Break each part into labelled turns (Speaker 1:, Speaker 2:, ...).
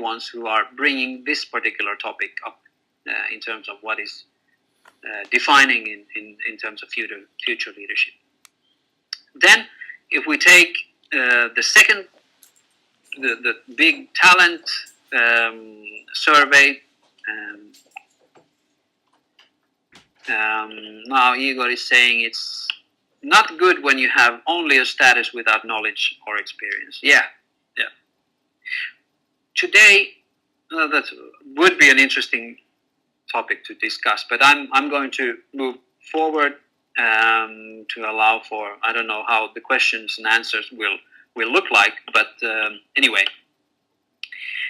Speaker 1: ones who are bringing this particular topic up in terms of what is defining in terms of future leadership. Then, if we take the second, the big talent survey, now Igor is saying it's not good when you have only a status without knowledge or experience. Yeah. Today, that would be an interesting topic to discuss, but I'm going to move forward to allow for, I don't know how the questions and answers will look like, but anyway.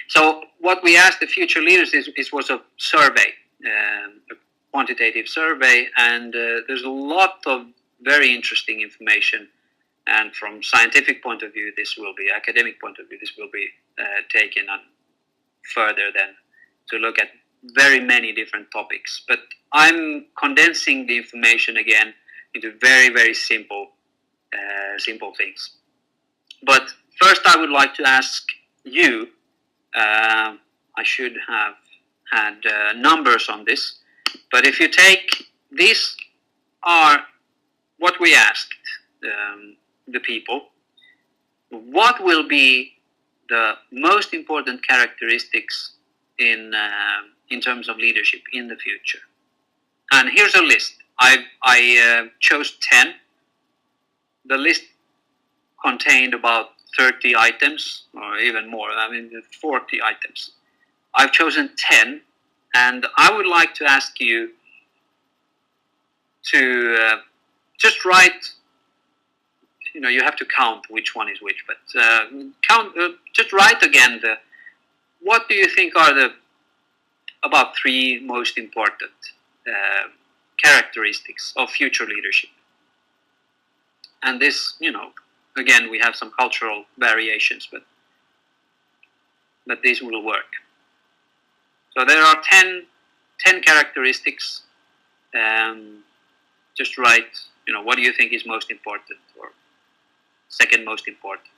Speaker 1: So what we asked the future leaders was a survey, a quantitative survey, and there's a lot of very interesting information. And from scientific point of view, this will be academic point of view. This will be taken on further than to look at very many different topics. But I'm condensing the information again into very, very simple things. But first, I would like to ask you. I should have had numbers on this, but if you take these are what we asked the people, what will be the most important characteristics in terms of leadership in the future? And here's a list. I chose 10. The list contained about 30 items, or even more, 40 items. I've chosen 10, and I would like to ask you to just write, you have to count which one is which, but just write again what do you think are the about 3 most important characteristics of future leadership. And this, again, we have some cultural variations, but this will work. So there are 10 characteristics. Just write, what do you think is most important or second most important?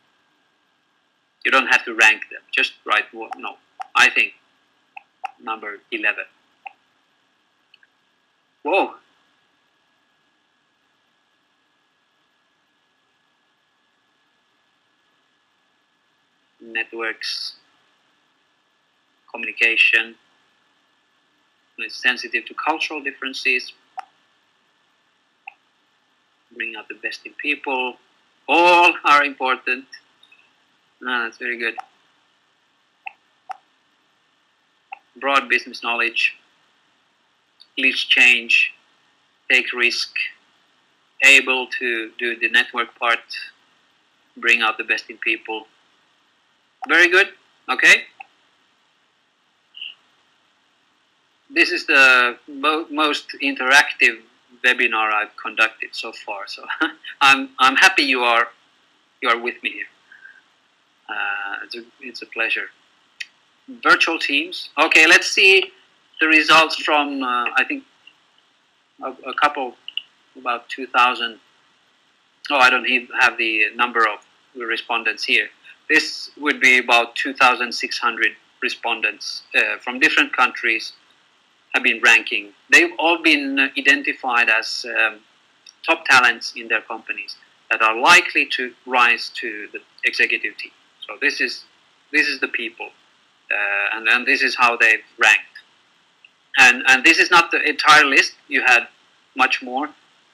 Speaker 1: You don't have to rank them. Just write, I think number 11. Whoa. Networks, communication, is sensitive to cultural differences, bring out the best in people, all are important. That's very good. Broad business knowledge, leads change, take risk, able to do the network part, bring out the best in people. Very good. Okay. This is the most interactive webinar I've conducted so far. So I'm happy you are with me here. It's a pleasure. Virtual teams. Okay, let's see the results from I think a couple, about 2,000. Oh, I don't have the number of respondents here. This would be about 2,600 respondents from different countries have been ranking. They've all been identified as top talents in their companies that are likely to rise to the executive team. So this is the people, and this is how they've ranked. And this is not the entire list. You had much more,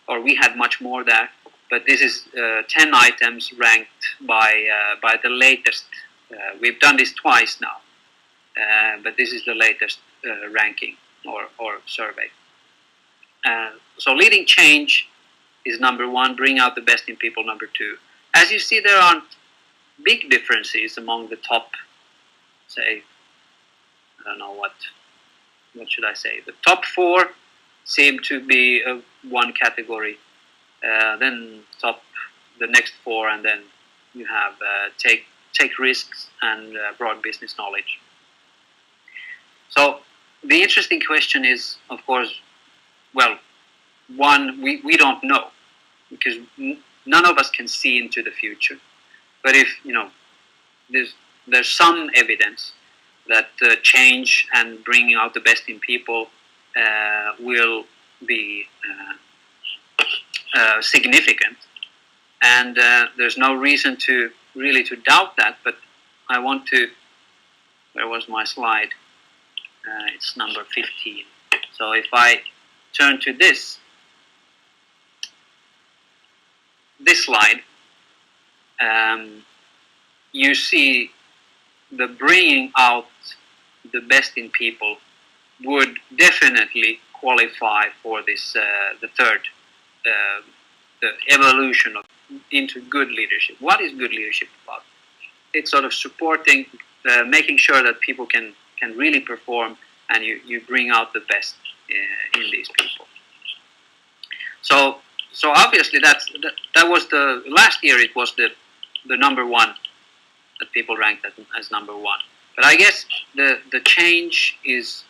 Speaker 1: or we had much more there. But this is 10 items ranked by the latest. We've done this twice now, but this is the latest ranking or survey. So leading change is number 1. Bring out the best in people, number 2. As you see, there aren't big differences among the top. Say, I don't know what should I say. The top 4 seem to be one category. Then the next 4, and then you have take risks and broad business knowledge. So the interesting question is, of course, well, one, we don't know, because none of us can see into the future. But if there's some evidence that change and bringing out the best in people will be significant, and there's no reason to really to doubt that. But I want to. Where was my slide? It's number 15. So if I turn to this slide, you see the bringing out the best in people would definitely qualify for this the third the evolution into good leadership. What is good leadership about? It's sort of supporting, making sure that people can really perform, and you bring out the best in these people. So obviously that was the last year. It was the number one that people ranked as number one. But I guess the change is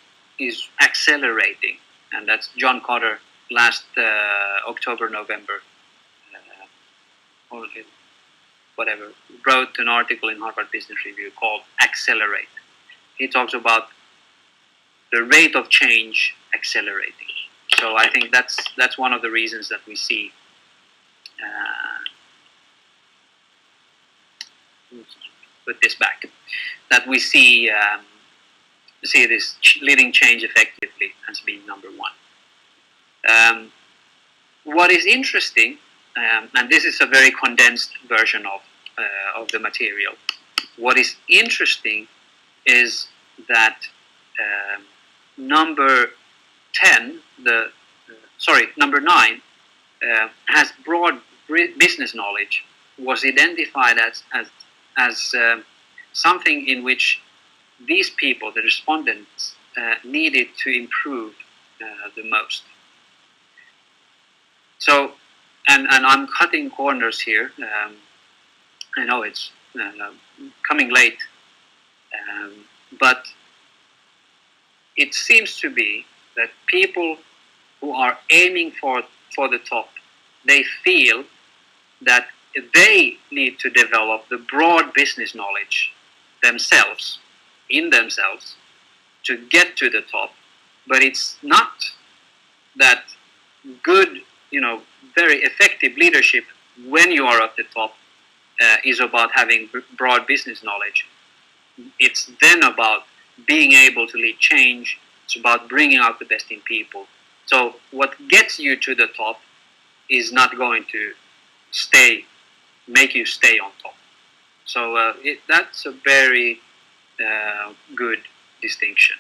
Speaker 1: accelerating, and that's John Cotter last October, November, or whatever, wrote an article in Harvard Business Review called "Accelerate." He talks about the rate of change accelerating. So I think that's one of the reasons that we see. Put this back. That we see this leading change effectively as being number one. What is interesting, and this is a very condensed version of the material. What is interesting is that number 9 has broad business knowledge, was identified as something in which these people, the respondents, needed to improve the most. So, and I'm cutting corners here. I know it's coming late, but it seems to be that people who are aiming for the top, they feel that they need to develop the broad business knowledge themselves, in themselves, to get to the top. But it's not that good, very effective leadership when you are at the top is about having broad business knowledge. It's then about being able to lead change. It's about bringing out the best in people. So what gets you to the top is not going to make you stay on top. So that's a very good distinction.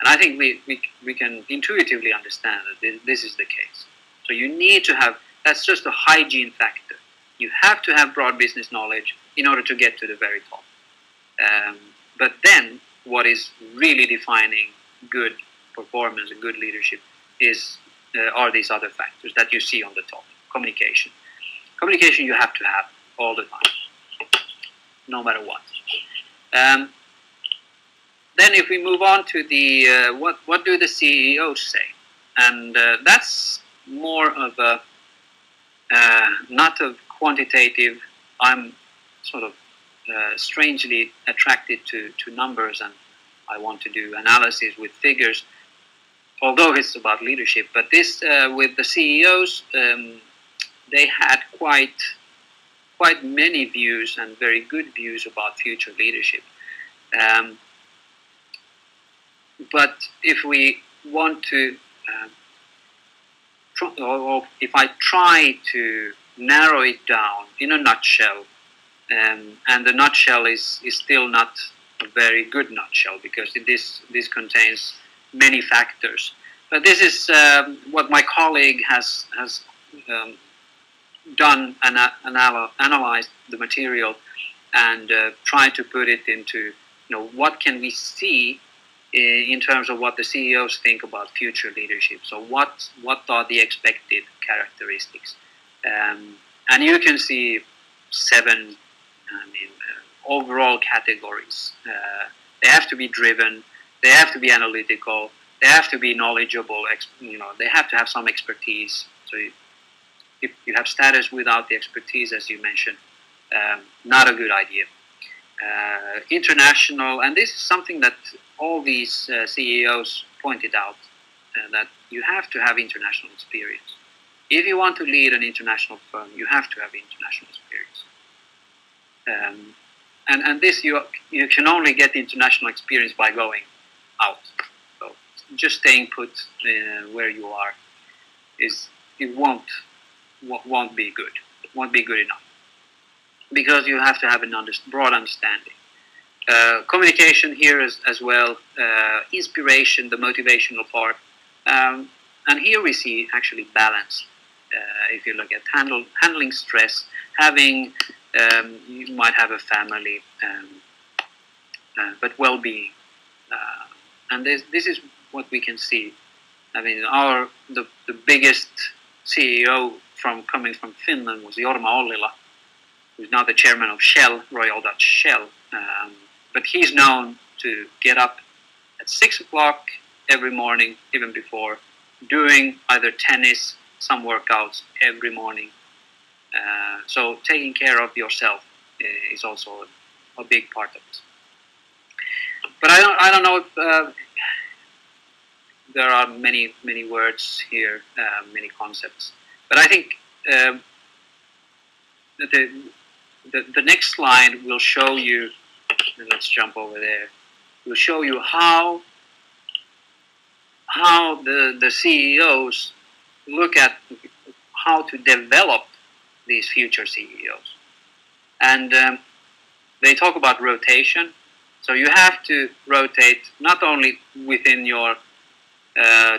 Speaker 1: And I think we can intuitively understand that this is the case. So you need to have, that's just a hygiene factor. You have to have broad business knowledge in order to get to the very top. But then what is really defining good performance and good leadership are these other factors that you see on the top. Communication. Communication you have to have all the time, no matter what. Then if we move on to the what do the CEOs say? And that's more of a not a quantitative. I'm sort of strangely attracted to numbers, and I want to do analysis with figures, although it's about leadership. But this with the CEOs, they had quite many views, and very good views about future leadership. But if we want to, or if I try to narrow it down in a nutshell, and the nutshell is still not a very good nutshell, because this contains many factors. But this is what my colleague has done and analyzed the material, and tried to put it into what can we see in terms of what the CEOs think about future leadership. So what are the expected characteristics? And you can see 7 overall categories. They have to be driven, they have to be analytical, they have to be knowledgeable, they have to have some expertise. So if you have status without the expertise, as you mentioned, not a good idea. international, and this is something that all these CEOs pointed out, that you have to have international experience. If you want to lead an international firm, you have to have international experience. And this you can only get international experience by going out. So just staying put where you are won't be good. It won't be good enough, because you have to have a broad understanding. Communication here as well, inspiration, the motivational part, and here we see actually balance. If you look at handling stress, having you might have a family, but well-being, and this is what we can see. I mean, the biggest CEO coming from Finland was Jorma Ollila, who's now the chairman of Shell, Royal Dutch Shell. But he's known to get up at 6 o'clock every morning, even before, doing either tennis, some workouts every morning. So taking care of yourself is also a big part of this. But I don't know if there are many words here, many concepts. But I think the next slide will show you. Let's jump over there. Will show you how the CEOs look at how to develop these future CEOs, and they talk about rotation. So you have to rotate not only within your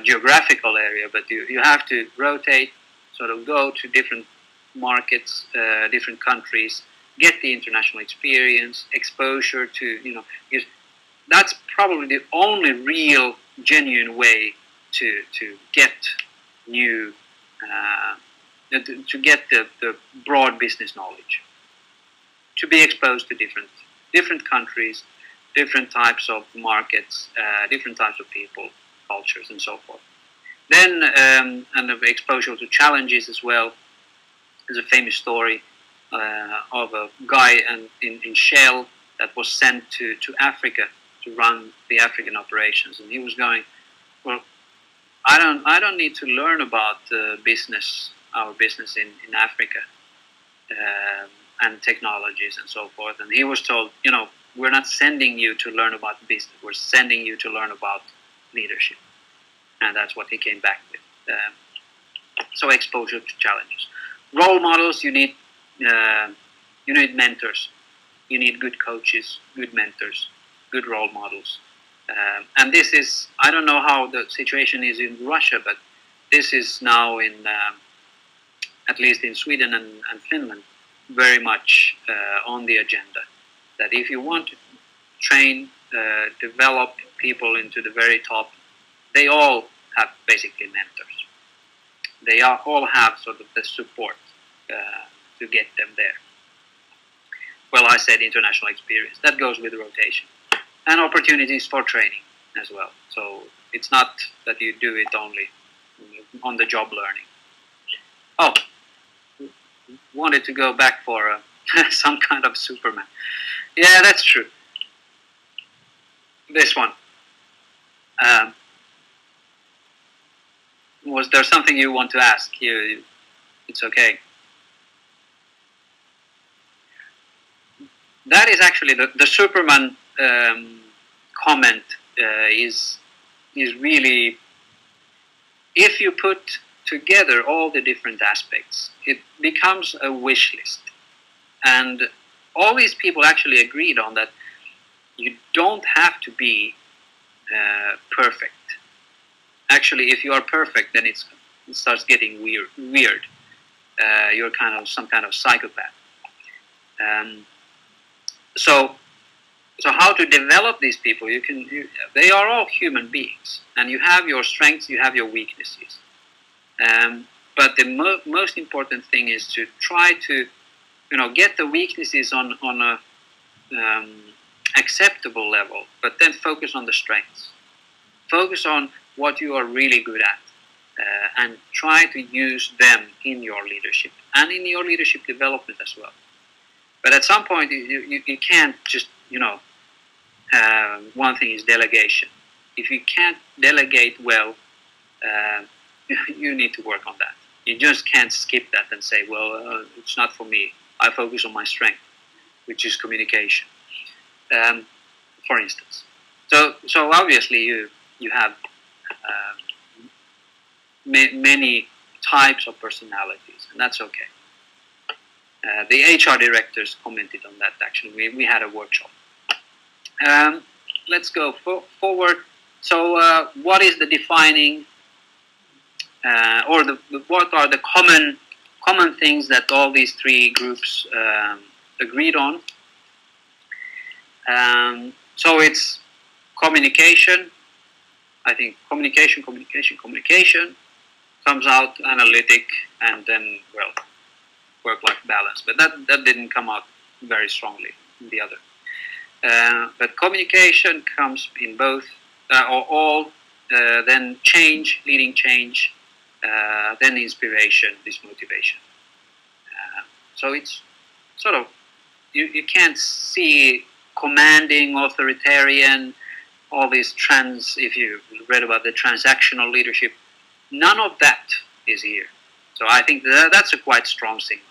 Speaker 1: geographical area, but you have to rotate, sort of go to different markets, different countries, get the international experience, exposure to, because that's probably the only real, genuine way to get new, to get the broad business knowledge, to be exposed to different countries, different types of markets, different types of people, cultures, and so forth. Then, and the exposure to challenges as well. There's a famous story of a guy in Shell that was sent to Africa to run the African operations, and he was going, well, I don't need to learn about our business in Africa, and technologies and so forth. And he was told, we're not sending you to learn about business, we're sending you to learn about leadership. And that's what he came back with. So exposure to challenges. Role models, you need mentors. You need good coaches, good mentors, good role models. And this is, I don't know how the situation is in Russia, but this is now at least in Sweden and Finland, very much on the agenda. That if you want to train, develop people into the very top, they all have basically mentors. They all have sort of the support to get them there. Well, I said international experience. That goes with rotation. And opportunities for training as well. So it's not that you do it only on the job learning. Oh, wanted to go back for some kind of Superman. Yeah, that's true. This one. Was there something you want to ask? It's okay. That is actually the Superman comment is really, if you put together all the different aspects, it becomes a wish list. And all these people actually agreed on that you don't have to be perfect. Actually, if you are perfect, then it starts getting weird. You're some kind of psychopath. So how to develop these people? They are all human beings, and you have your strengths, you have your weaknesses. But the most important thing is to try to, get the weaknesses on a acceptable level, but then focus on the strengths. Focus on what you are really good at, and try to use them in your leadership and in your leadership development as well. But at some point, you can't just, one thing is delegation. If you can't delegate well, you need to work on that. You just can't skip that and say, well, it's not for me. I focus on my strength, which is communication, for instance. So obviously you have many types of personalities, and that's okay. The HR directors commented on that, actually. We had a workshop. Let's go forward. So what is the defining, what are the common things that all these three groups agreed on? So it's communication. I think communication comes out, analytic, and then, well, work-life balance. But that didn't come out very strongly in the other. But communication comes in both, or all, then change, leading change, then inspiration, this motivation. So it's sort of, you can't see commanding, authoritarian, all these trends. If you read about the transactional leadership, none of that is here. So I think that's a quite strong signal.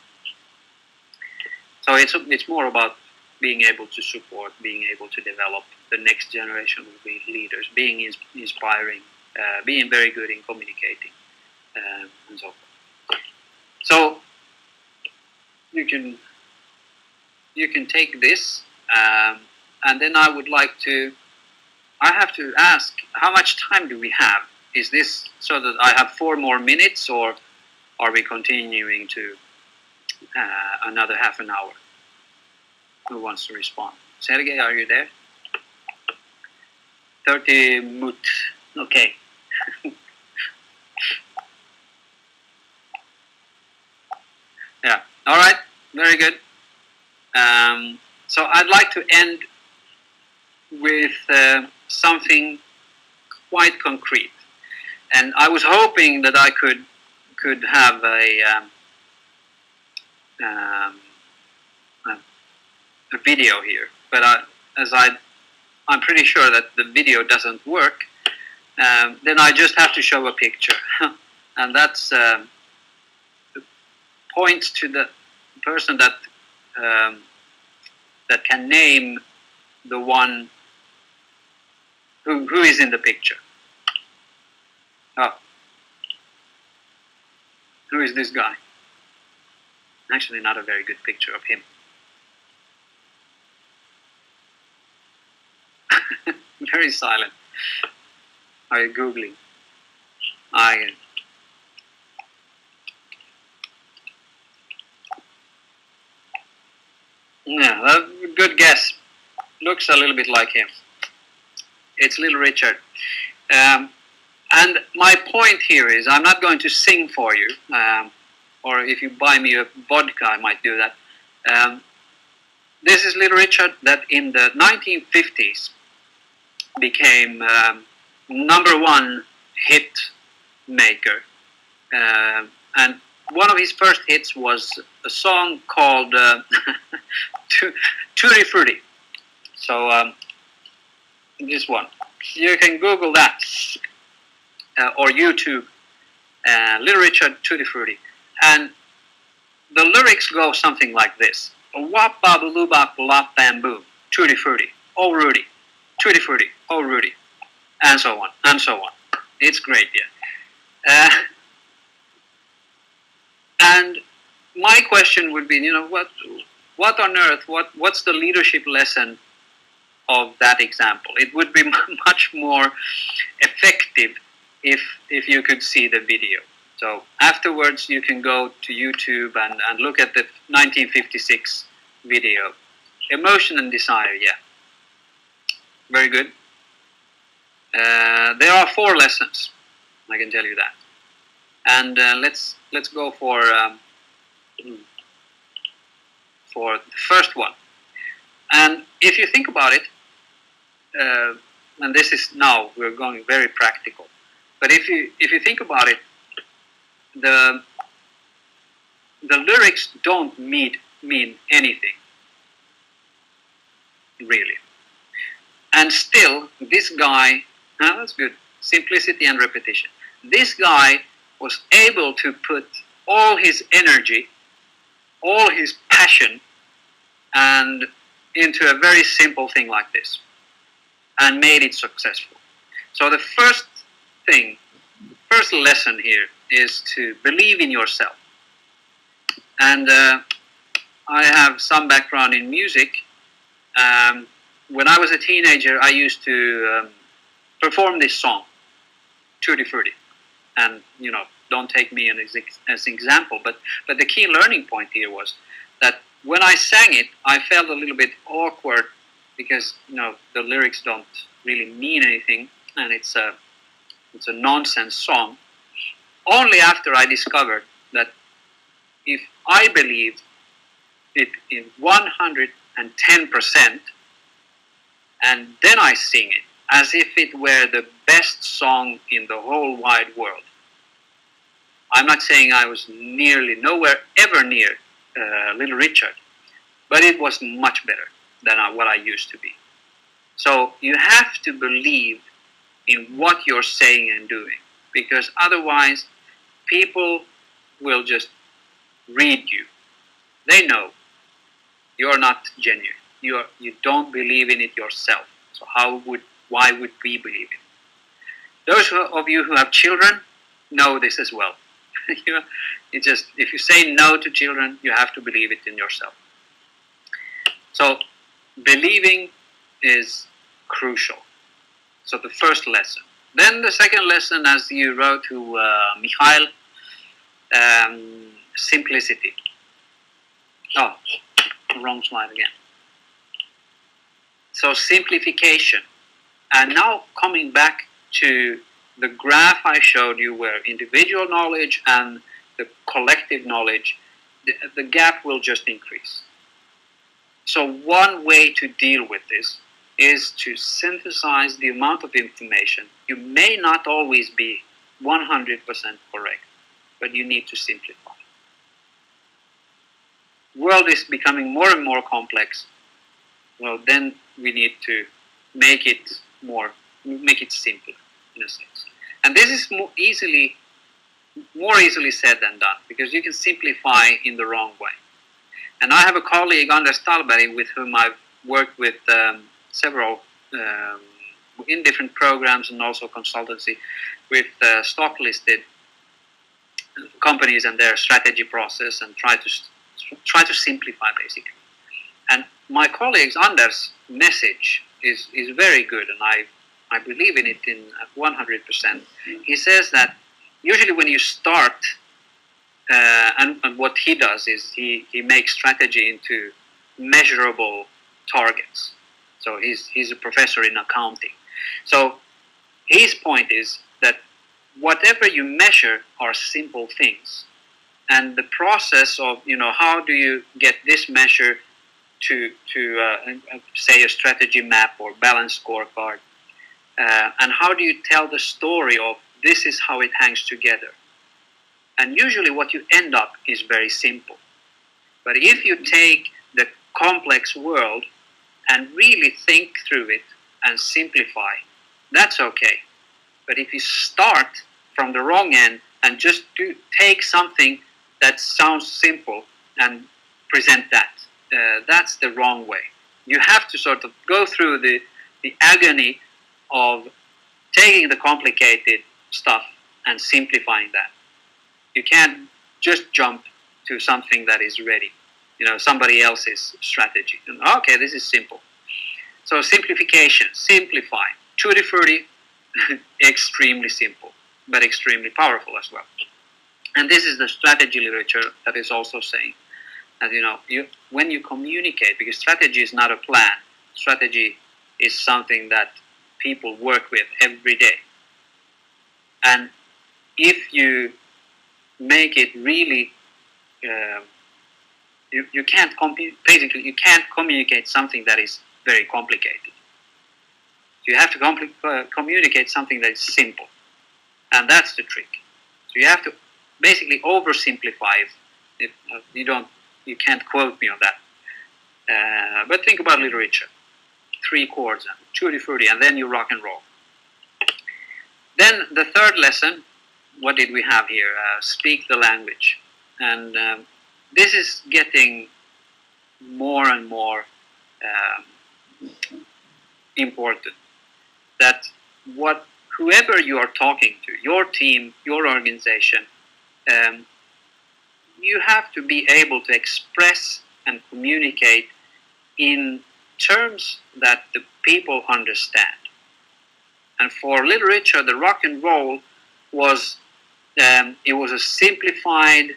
Speaker 1: So it's more about being able to support, being able to develop the next generation of leaders, being inspiring, being very good in communicating, and so forth. So you can take this, and then I have to ask, how much time do we have? Is this so that I have 4 more minutes, or are we continuing to another half an hour? Who wants to respond? Sergey, are you there? 30 minutes. Okay. Yeah. All right. Very good. So I'd like to end with something quite concrete, and I was hoping that I could have a video here, but I'm pretty sure that the video doesn't work. Then I just have to show a picture, and that's points to the person that can name the one who is in the picture. Oh, who is this guy? Actually, not a very good picture of him. Very silent. Are you Googling? Yeah, good guess. Looks a little bit like him. It's Little Richard. And my point here is, I'm not going to sing for you, or if you buy me a vodka, I might do that. This is Little Richard that in the 1950s became #1 hit maker. And one of his first hits was a song called Tutti Frutti. So this one. You can Google that, or YouTube, Little Richard Tutti Frutti. And the lyrics go something like this. Wap bab lubak lap bam boom, Tutti Frutti, oh Rudy, Tutti Frutti, oh Rudy, and so on, and so on. It's great, yeah. And my question would be, what on earth, what's the leadership lesson of that example? It would be much more effective if you could see the video. So afterwards you can go to YouTube and look at the 1956 video. Emotion and desire, yeah. Very good. There are 4 lessons, I can tell you that. And let's go for the first one. And if you think about it, and this is now we're going very practical, but if you think about it, the lyrics don't mean anything really. And still, this guy, that's good, simplicity and repetition. This guy was able to put all his energy, all his passion, and into a very simple thing like this, and made it successful. So the first lesson here is to believe in yourself. And I have some background in music. When I was a teenager, I used to perform this song, Tutti Frutti. And, don't take me as an example, but the key learning point here was that when I sang it, I felt a little bit awkward because, the lyrics don't really mean anything, and it's a nonsense song. Only after I discovered that if I believed it in 110%, and then I sing it as if it were the best song in the whole wide world. I'm not saying I was nowhere ever near Little Richard, but it was much better than what I used to be. So you have to believe in what you're saying and doing, because otherwise people will just read you. They know you're not genuine. You don't believe in it yourself. So why would we believe it? Those of you who have children know this as well. If you say no to children, you have to believe it in yourself. So believing is crucial. So the first lesson. Then the second lesson, as you wrote to Mikhail, simplicity. Oh, wrong slide again. So simplification. And now coming back to the graph I showed you where individual knowledge and the collective knowledge, the gap will just increase. So one way to deal with this is to synthesize the amount of information. You may not always be 100% correct, but you need to simplify. The world is becoming more and more complex. Well, then we need to make it simpler in a sense. And this is more easily said than done, because you can simplify in the wrong way. And I have a colleague, Anders Tallberg, with whom I've worked with several in different programs and also consultancy with stock-listed companies and their strategy process, and try to simplify basically. And my colleague's Anders' message is very good, and I believe in it in 100%. He says that usually when you start, and what he does is he makes strategy into measurable targets. So he's a professor in accounting. So his point is that whatever you measure are simple things, and the process of how do you get this measure to say a strategy map or balance scorecard, and how do you tell the story of this is how it hangs together. And usually what you end up is very simple. But if you take the complex world and really think through it and simplify, that's okay. But if you start from the wrong end and just take something that sounds simple and present that, that's the wrong way. You have to sort of go through the agony of taking the complicated stuff and simplifying that. You can't just jump to something that is ready, somebody else's strategy. And, okay, this is simple. So simplification, simplify. Tutti Frutti, extremely simple, but extremely powerful as well. And this is the strategy literature that is also saying that, when you communicate, because strategy is not a plan, strategy is something that people work with every day. And if you make it really, you can't communicate something that is very complicated. You have to communicate something that is simple, and that's the trick. So you have to basically oversimplify. If you can't quote me on that. But think about literature. 3 chords, tutti frutti, and then you rock and roll. Then the third lesson, what did we have here? Speak the language. And this is getting more and more important. That whoever you are talking to, your team, your organization, you have to be able to express and communicate in terms that the people understand. And for Little Richard, the rock and roll was it was a simplified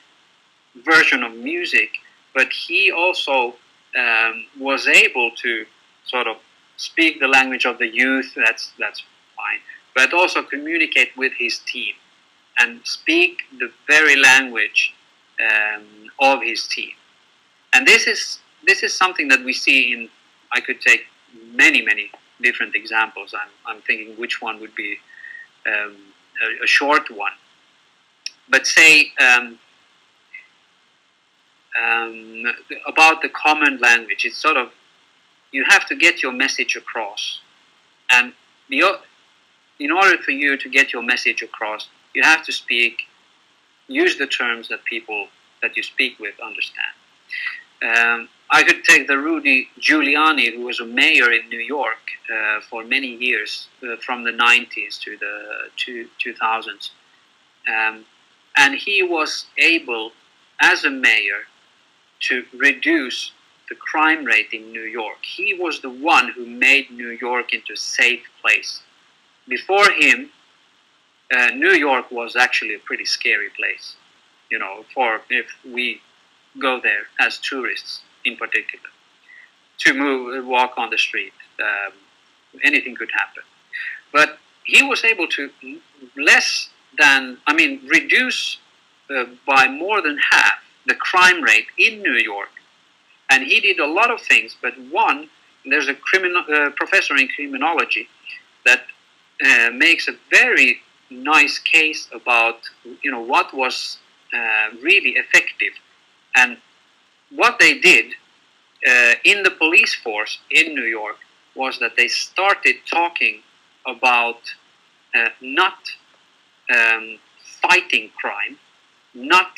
Speaker 1: version of music, but he also was able to sort of speak the language of the youth. That's fine, but also communicate with his team and speak the very language of his team. And this is something that we see in. I could take many different examples. I'm thinking which one would be a short one. But say about the common language, it's sort of you have to get your message across, and in order for you to get your message across, you have to use the terms that people that you speak with understand. I could take the Rudy Giuliani, who was a mayor in New York for many years, from the 90s to the 2000s. And he was able, as a mayor, to reduce the crime rate in New York. He was the one who made New York into a safe place. Before him, New York was actually a pretty scary place, if we go there as tourists in particular, to walk on the street. Anything could happen. But he was able to reduce by more than half the crime rate in New York. And he did a lot of things, but there's a professor in criminology that makes a very nice case about what was really effective. And what they did in the police force in New York was that they started talking about not fighting crime, not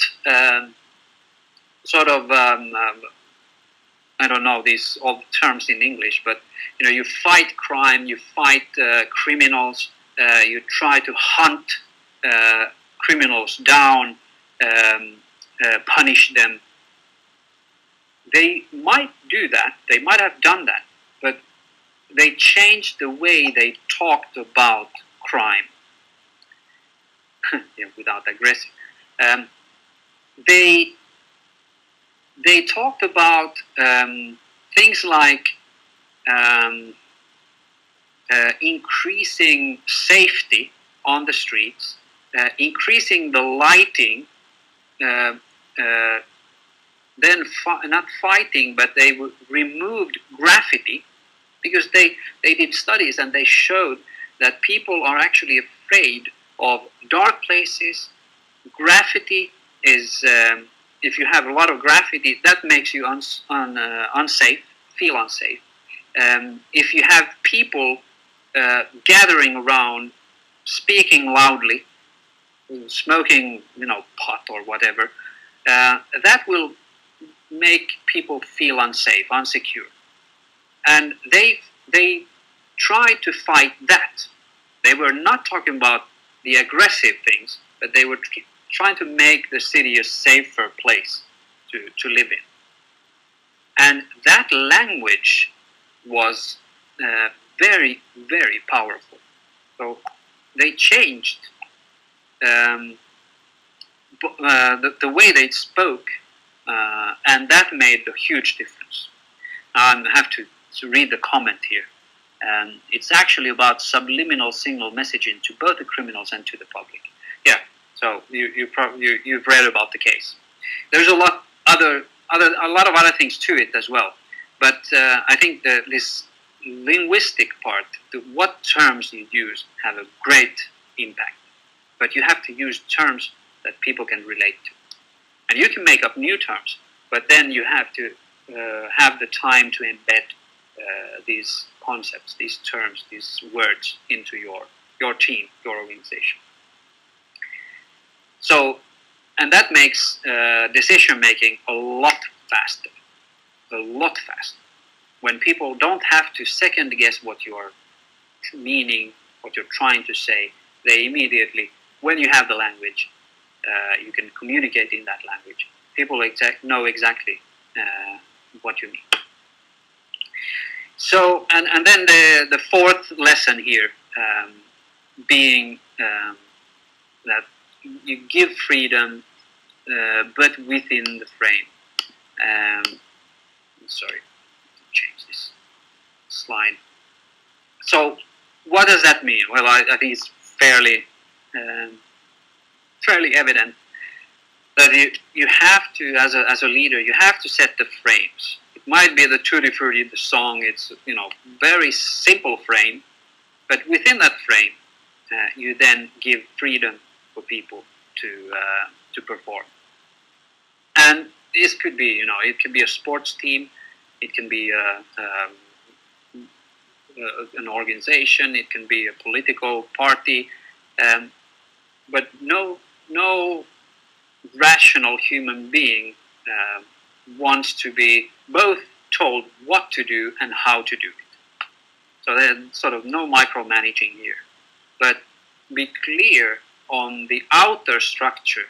Speaker 1: I don't know these old terms in English, but you fight crime, you fight criminals, you try to hunt criminals down, punish them. They might do that, they might have done that, but they changed the way they talked about crime. Without aggressive. They talked about things like increasing safety on the streets, increasing the lighting, not fighting, but they removed graffiti, because they did studies and they showed that people are actually afraid of dark places. Graffiti is, if you have a lot of graffiti, that makes you unsafe, feel unsafe. If you have people gathering around, speaking loudly, smoking, pot or whatever, that will make people feel unsafe, unsecure. And they tried to fight that. They were not talking about the aggressive things, but they were trying to make the city a safer place to live in. And that language was very, very powerful. So they changed the way they spoke, and that made a huge difference. I have to read the comment here. It's actually about subliminal signal messaging to both the criminals and to the public. Yeah, so you've read about the case. There's a lot of other things to it as well, but I think this linguistic part, what terms you use, have a great impact. But you have to use terms that people can relate to, and you can make up new terms, but then you have to have the time to embed these concepts, these terms, these words into your team, your organization. So, and that makes decision making a lot faster. When people don't have to second guess what you are meaning, what you're trying to say, they immediately, when you have the language, you can communicate in that language. People know exactly what you mean. So, and then the fourth lesson here being that you give freedom, but within the frame. Sorry, change this slide. So, what does that mean? Well, I think it's fairly evident that you have to, as a leader, you have to set the frames. It might be the Tutti Frutti, the song. It's very simple frame, but within that frame, you then give freedom for people to perform. And this could be, it can be a sports team, it can be an organization, it can be a political party, but no rational human being wants to be both told what to do and how to do it. So there's sort of no micromanaging here, but be clear on the outer structure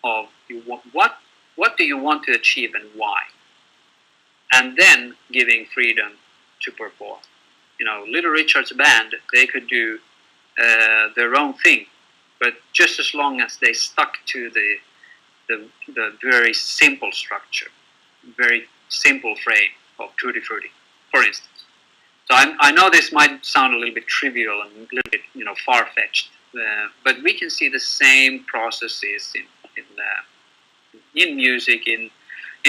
Speaker 1: of what do you want to achieve and why, and then giving freedom to perform. Little Richard's band, they could do their own thing, but just as long as they stuck to the very simple structure, very simple frame of Tutti Frutti, for instance. So I know this might sound a little bit trivial and a little bit far-fetched, but we can see the same processes in music, in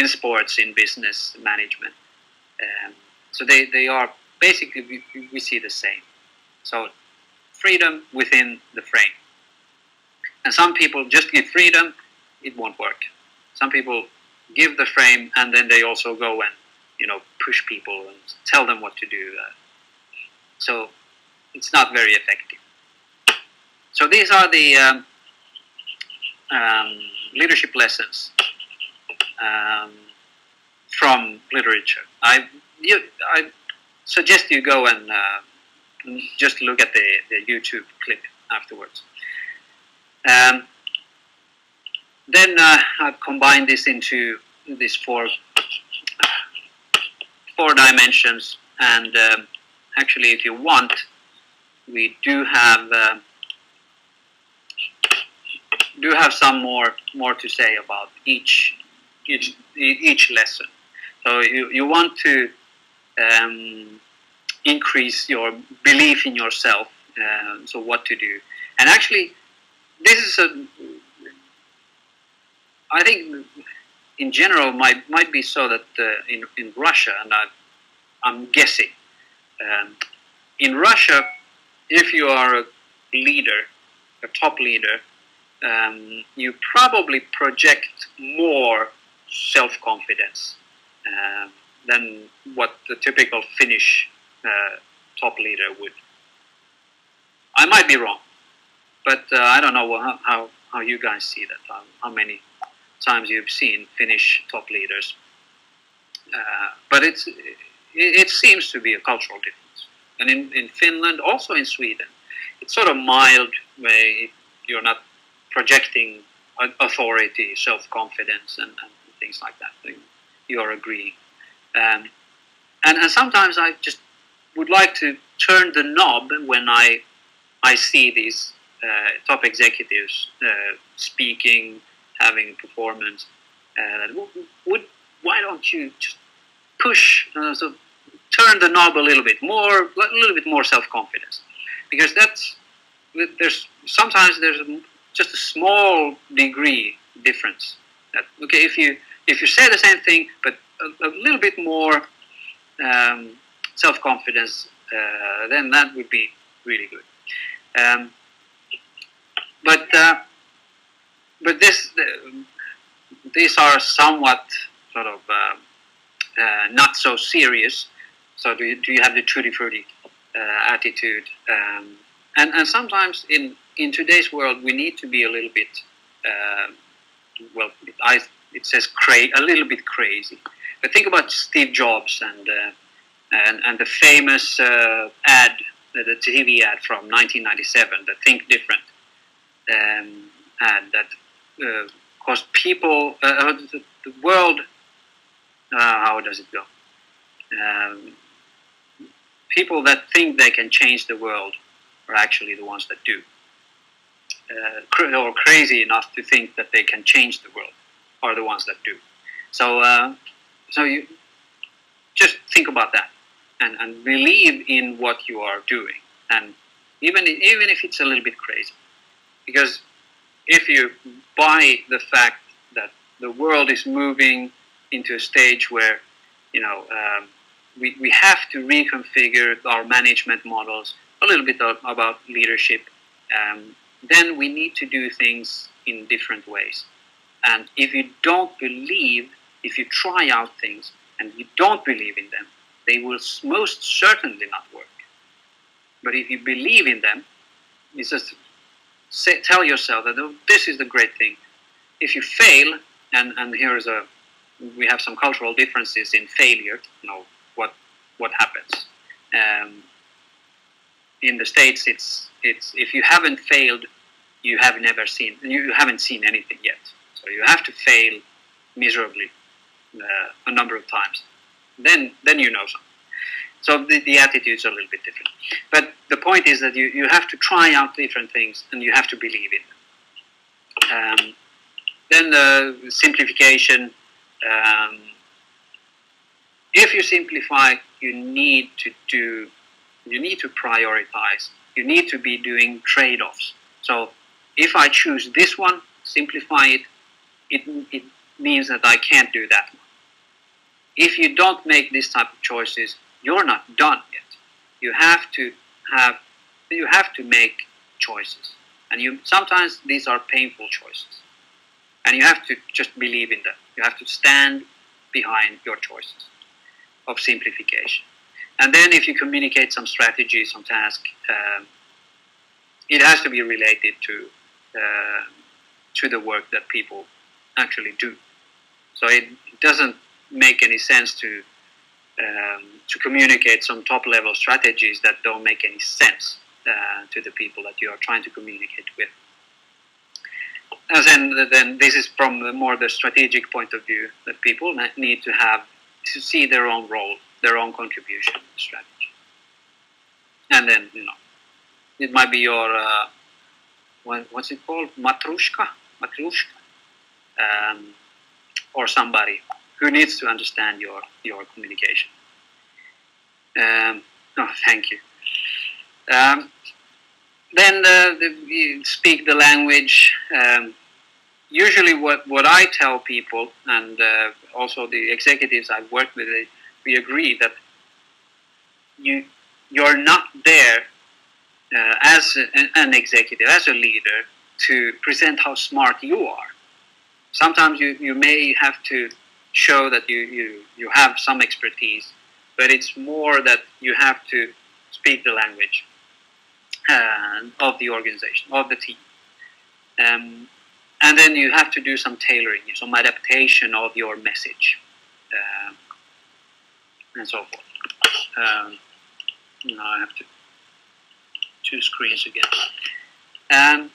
Speaker 1: sports, in business management. So they are basically, we see the same. So freedom within the frame. And some people just give freedom, it won't work. Some people give the frame and then they also go and push people and tell them what to do. So it's not very effective. So these are the leadership lessons from literature. I suggest you go and just look at the YouTube clip afterwards. Then I've combined this into these four dimensions, and actually, if you want, we do have some more to say about each lesson. So you want to increase your belief in yourself. So what to do, and actually, this is I think in general might be so that in Russia, and I'm guessing, in Russia, if you are a leader, a top leader, you probably project more self-confidence than what the typical Finnish top leader would. I might be wrong, but I don't know how you guys see that. How many times you've seen Finnish top leaders, but it seems to be a cultural difference. And in Finland, also in Sweden, it's sort of mild, where you're not projecting authority, self-confidence, and things like that. You're agreeing. And sometimes I just would like to turn the knob when I see these top executives speaking, having performance. Why don't you just push, so turn the knob a little bit more self-confidence? Because there's sometimes just a small degree difference. That if you say the same thing but a little bit more self-confidence, then that would be really good. But these are somewhat sort of not so serious. So do you have the tutti-frutti attitude? And sometimes in today's world we need to be a little bit, it says a little bit crazy. But think about Steve Jobs and the famous ad, the TV ad from 1997, the Think Different ad that caused people, the world, how does it go? People that think they can change the world are actually the ones that do. Or crazy enough to think that they can change the world are the ones that do. So you just think about that and believe in what you are doing, and even if it's a little bit crazy, because if you buy the fact that the world is moving into a stage where we have to reconfigure our management models, a little bit about leadership, then we need to do things in different ways. And if you don't believe, if you try out things and you don't believe in them, they will most certainly not work. But if you believe in them, it's just tell yourself that this is the great thing. If you fail, and we have some cultural differences in failure, what happens. In the States, it's if you haven't failed, you haven't seen anything yet. So you have to fail miserably a number of times. Then you know something. So the attitude's a little bit different. But the point is that you have to try out different things and you have to believe in them. Then the simplification. If you simplify, you need to prioritize. You need to be doing trade-offs. So if I choose this one, simplify it, it means that I can't do that one. If you don't make this type of choices, you're not done yet. You have to make choices, and sometimes these are painful choices, and you have to just believe in them. You have to stand behind your choices of simplification. And then if you communicate some strategy, some task, it has to be related to the work that people actually do. So it doesn't make any sense to communicate some top-level strategies that don't make any sense to the people that you are trying to communicate with. And then this is from the strategic point of view, that people need to see their own role, their own contribution to the strategy. And then, it might be your, what's it called? Matrushka, or somebody who needs to understand your communication. Thank you. Then you speak the language. Usually what I tell people, and also the executives I've worked with, we agree that you're not there as an executive, as a leader, to present how smart you are. Sometimes you may have to show that you have some expertise, but it's more that you have to speak the language of the organization, of the team. And then you have to do some tailoring, some adaptation of your message, and so forth. I have to two screens again.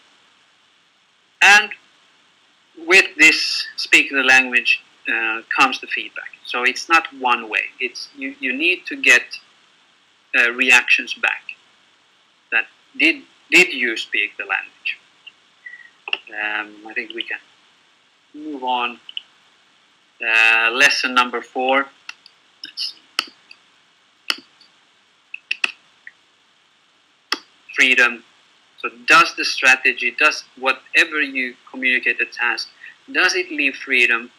Speaker 1: And with this speak the language comes the feedback. So it's not one way. It's you need to get reactions back. That did you speak the language? I think we can move on. Lesson number 4. Let's see. Freedom. So does the strategy, does whatever you communicate the task, does it leave freedom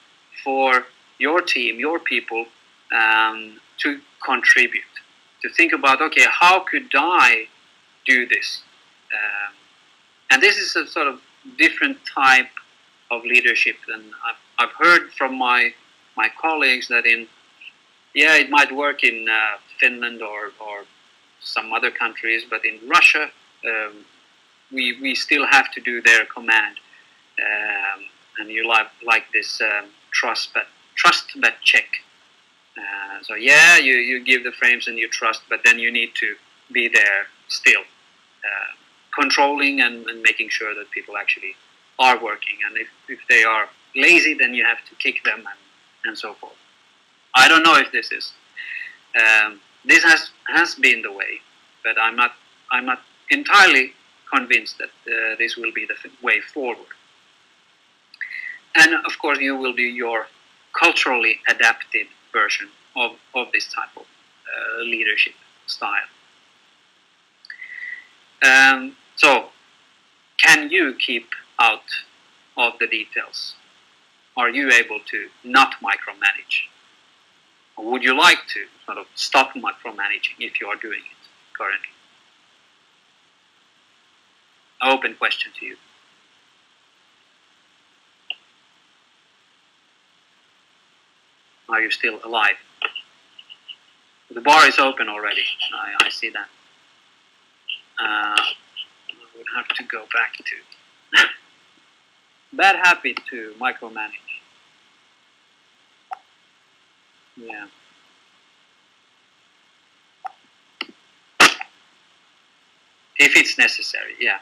Speaker 1: for your team, your people, to contribute? To think about, okay, how could I do this? And this is a sort of different type of leadership than I've heard from my colleagues, that in Yeah, it might work in Finland or some other countries, but in Russia, we still have to do their command, and you like this trust but check. So yeah, you give the frames and you trust, but then you need to be there still, controlling and making sure that people actually are working. And if they are lazy, then you have to kick them and so forth. I don't know if this is. This has been the way, but I'm not entirely convinced that this will be the way forward. And of course, you will do your culturally adapted version of this type of leadership style. So, can you keep out of the details? Are you able to not micromanage? Or would you like to sort of stop micromanaging if you are doing it currently? Open question to you. Are you still alive? The bar is open already. I see that. I would have to go back to bad habit to micromanage. Yeah. If it's necessary, yeah.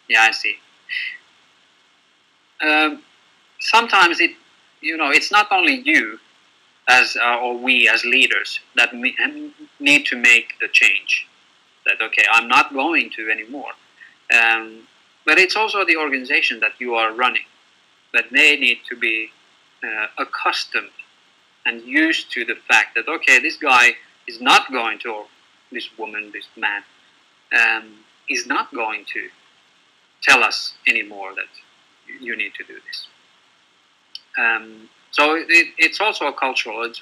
Speaker 1: Yeah, I see. Sometimes it's not only you as or we as leaders that need to make the change. That okay, I'm not going to anymore. But it's also the organization that you are running that they need to be accustomed and used to the fact that okay, this guy is not going to, or this woman, this man, is not going to tell us anymore that you need to do this. So it's also a cultural, it's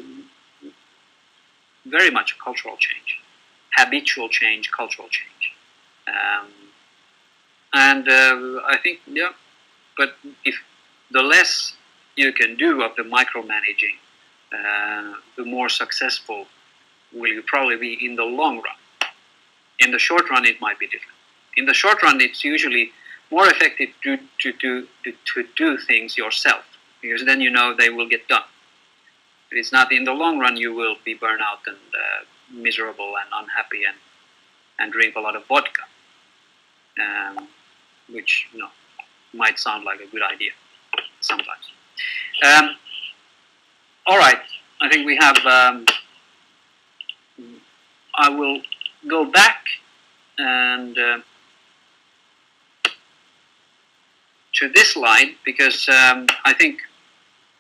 Speaker 1: very much a cultural change, habitual change, cultural change. And I think, yeah, but if the less you can do of the micromanaging, the more successful will you probably be in the long run. In the short run, it might be different. In the short run, it's usually more effective to do things yourself, because then you know they will get done. If it's not in the long run, you will be burnt out and miserable and unhappy and drink a lot of vodka, which might sound like a good idea sometimes. All right, I think we have. I will go back and to this slide because I think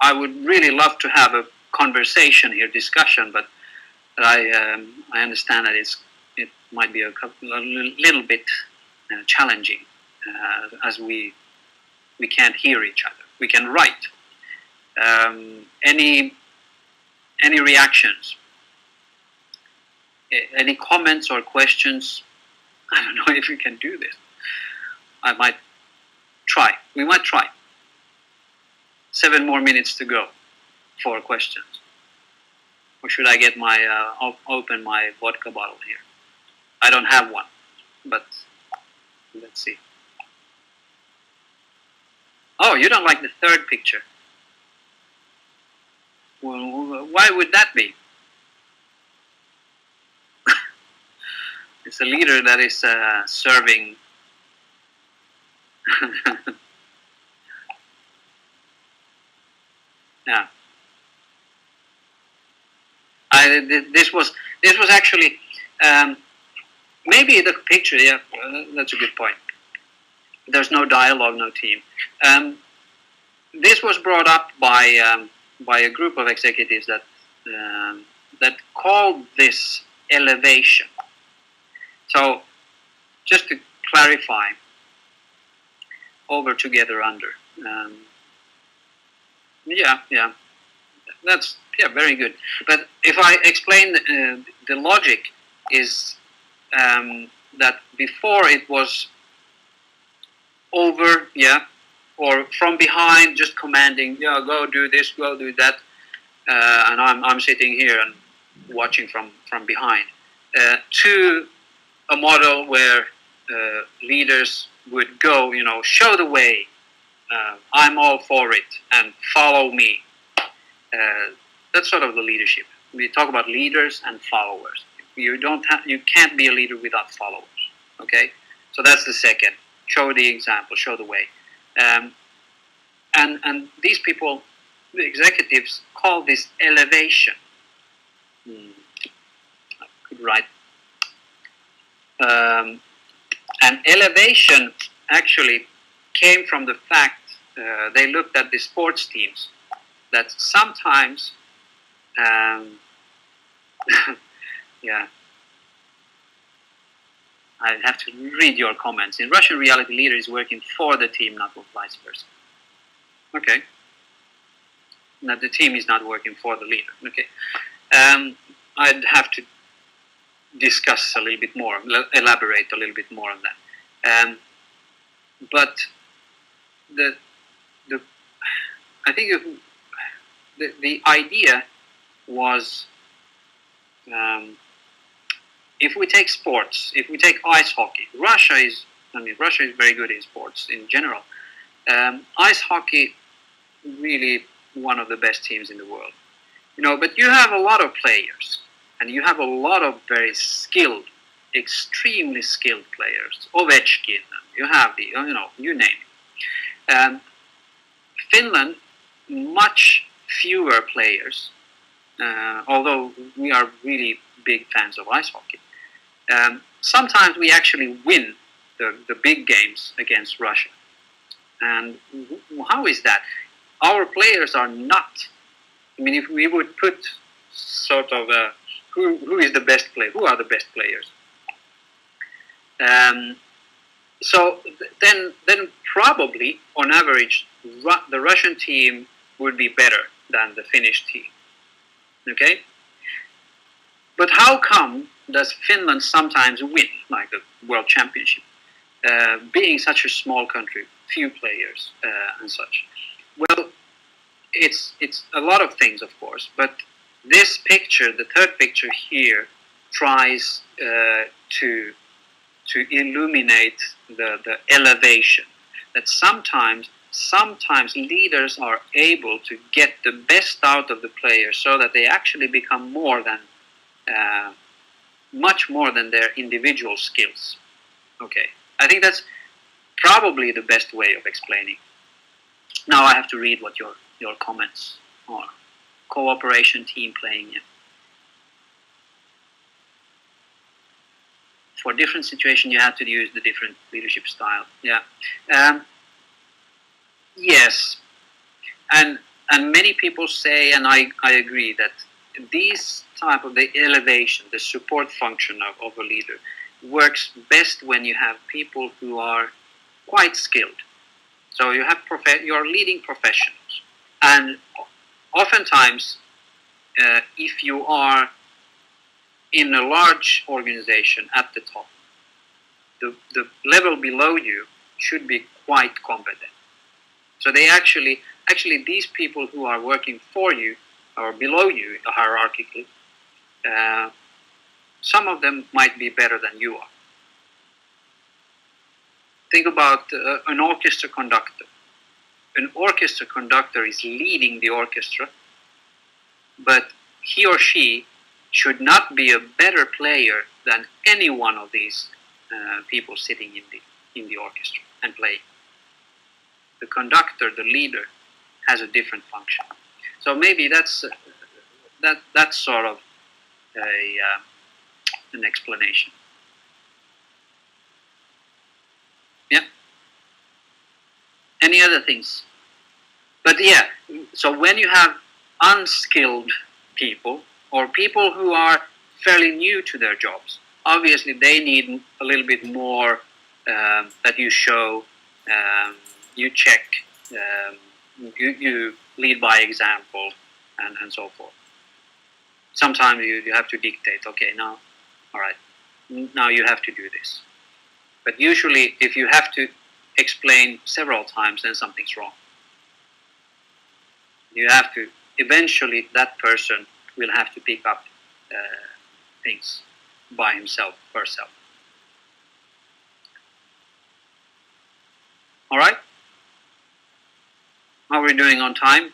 Speaker 1: I would really love to have a conversation here, discussion, but I understand that it might be a little bit challenging as we can't hear each other. We can write. Any reactions? Any comments or questions? I don't know if we can do this. I might try. We might try. 7 more minutes to go for questions. Or should I get my open my vodka bottle here? I don't have one, but let's see. Oh, you don't like the third picture. Well, why would that be? It's a leader that is serving. Yeah. This was actually maybe the picture. Yeah, that's a good point. There's no dialogue, no team. This was brought up by a group of executives that called this elevation. So, just to clarify, over, together, under. Yeah, that's very good. But if I explain the logic is that before it was over, or from behind, just commanding, go do this, go do that, and I'm sitting here and watching from behind, to a model where leaders would go, show the way. I'm all for it, and follow me. That's sort of the leadership. We talk about leaders and followers. You can't be a leader without followers. Okay, so that's the second. Show the example, show the way, and these people, the executives, call this elevation. I could write. And elevation actually came from the fact they looked at the sports teams that sometimes, yeah, I have to read your comments. In Russian reality, leader is working for the team, not vice versa. Okay. That the team is not working for the leader. Okay. I'd have to discuss a little bit more, elaborate a little bit more on that. But I think the idea was, if we take sports, if we take ice hockey, Russia is very good in sports in general. Ice hockey, really one of the best teams in the world. But you have a lot of players, and you have a lot of very skilled, extremely skilled players. Ovechkin, you have you name it. Finland, much fewer players, although we are really big fans of ice hockey. Sometimes we actually win the big games against Russia. And how is that? Our players are not. If we would put sort of who is the best player, who are the best players? So then probably on average the Russian team would be better than the Finnish team. Okay, but how come does Finland sometimes win, like the World Championship, being such a small country, few players and such? Well, it's a lot of things, of course, but this picture, the third picture here, tries to illuminate the elevation, that sometimes leaders are able to get the best out of the players so that they actually become much more than their individual skills. Okay, I think that's probably the best way of explaining. Now I have to read what your comments are. Cooperation, team playing. Yeah. For different situations, you have to use the different leadership style. Yeah. Yes. And many people say, and I agree, that these type of the elevation, the support function of a leader, works best when you have people who are quite skilled. So you have you're leading professionals, and oftentimes, if you are in a large organization at the top, the level below you should be quite competent. So they actually these people who are working for you or below you hierarchically, some of them might be better than you are. Think about an orchestra conductor. An orchestra conductor is leading the orchestra, but he or she should not be a better player than any one of these people sitting in the orchestra and playing. The conductor, the leader, has a different function. So maybe that's sort of an explanation. Yeah. Any other things? But yeah, so when you have unskilled people or people who are fairly new to their jobs, obviously they need a little bit more that you show, you check, you lead by example, and so forth. Sometimes you have to dictate, okay, now, all right, now you have to do this. But usually if you have to explain several times, then something's wrong. You have to, eventually that person will have to pick up things by himself, herself. All right. How are we doing on time?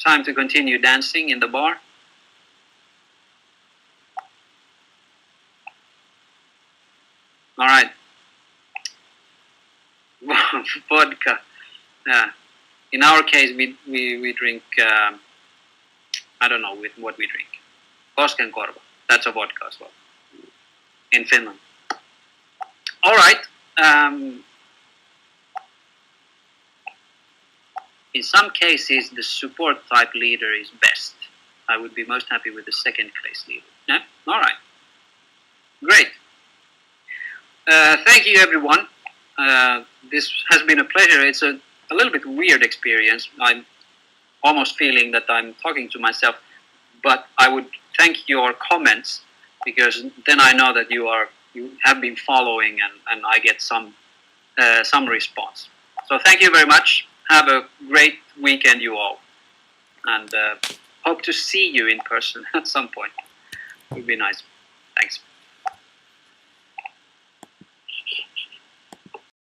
Speaker 1: Time to continue dancing in the bar. All right. Vodka. Yeah. In our case, we drink. I don't know with what we drink. Koskenkorva. That's a vodka as well. In Finland. All right. In some cases, the support type leader is best. I would be most happy with the second place leader. Yeah. All right. Great. Thank you, everyone. This has been a pleasure. It's a little bit weird experience. I'm almost feeling that I'm talking to myself, but I would thank your comments, because then I know that you have been following, and I get some response. So thank you very much. Have a great weekend, you all, and hope to see you in person at some point. It would be nice. Thanks.